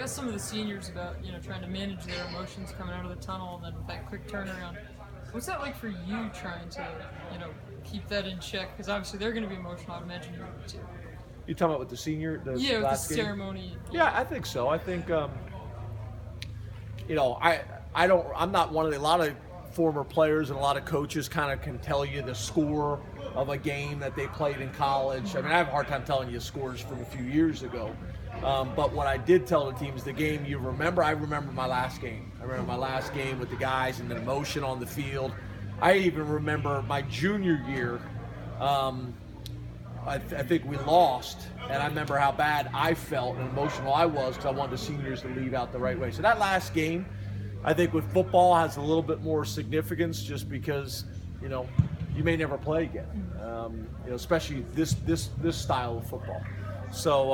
asked some of the seniors about, trying to manage their emotions coming out of the tunnel and then with that quick turnaround. What's that like for you trying to, keep that in check? Because obviously they're going to be emotional. I would imagine you would too. You talking about with the senior, With last the game? ceremony. Yeah, I think so. I think, I'm not one of a lot of former players and a lot of coaches kind of can tell you the score of a game that they played in college. I mean, I have a hard time telling you scores from a few years ago. But what I did tell the team is the game you remember. I remember my last game. I remember my last game with the guys and the emotion on the field. I even remember my junior year. I think we lost, and I remember how bad I felt and emotional I was because I wanted the seniors to leave out the right way. So that last game, I think with football has a little bit more significance just because, you may never play again, especially this style of football. So,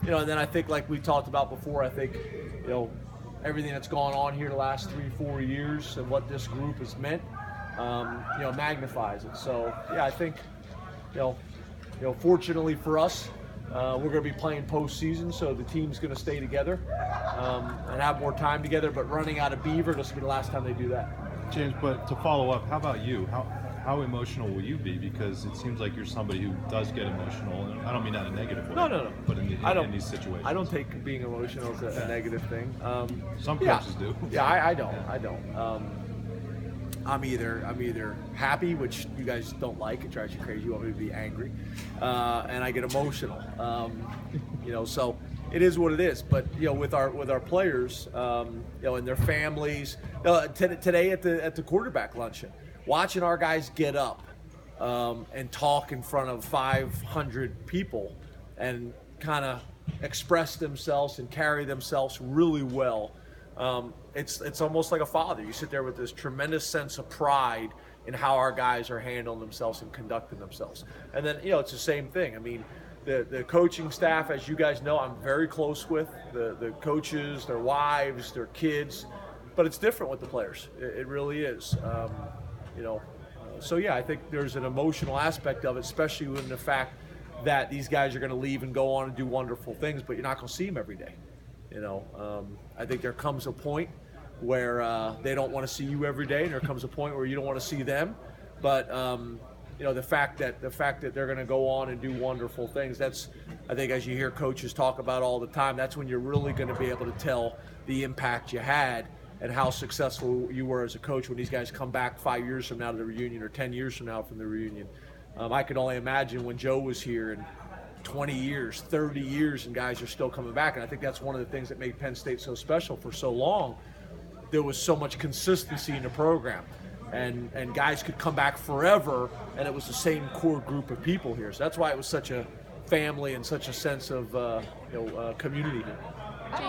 and then I think like we talked about before, I think, everything that's gone on here the last 3-4 years and what this group has meant, magnifies it. So, yeah, I think, fortunately for us, we're going to be playing postseason, so the team's going to stay together and have more time together. But running out of Beaver, this will be the last time they do that. James, but to follow up, how about you? How emotional will you be? Because it seems like you're somebody who does get emotional, and I don't mean that in a negative way. No. But in these situations, I don't take being emotional as a negative thing. Some coaches do. Yeah, I don't. I'm either happy, which you guys don't like, it drives you crazy, you want me to be angry, and I get emotional. So it is what it is. But with our players, and their families. Today at the quarterback luncheon, watching our guys get up and talk in front of 500 people and kind of express themselves and carry themselves really well. It's almost like a father. You sit there with this tremendous sense of pride in how our guys are handling themselves and conducting themselves. And then, it's the same thing. I mean, the coaching staff, as you guys know, I'm very close with, the coaches, their wives, their kids, but it's different with the players. It really is. So yeah, I think there's an emotional aspect of it, especially in the fact that these guys are going to leave and go on and do wonderful things, but you're not going to see them every day. I think there comes a point where they don't want to see you every day, and there comes a point where you don't want to see them. But the fact that they're going to go on and do wonderful things, that's, I think, as you hear coaches talk about all the time, that's when you're really going to be able to tell the impact you had and how successful you were as a coach when these guys come back 5 years from now to the reunion or 10 years from now from the reunion. I could only imagine when Joe was here and 20 years, 30 years, and guys are still coming back. And I think that's one of the things that made Penn State so special for so long. There was so much consistency in the program. And guys could come back forever, and it was the same core group of people here. So that's why it was such a family and such a sense of community here.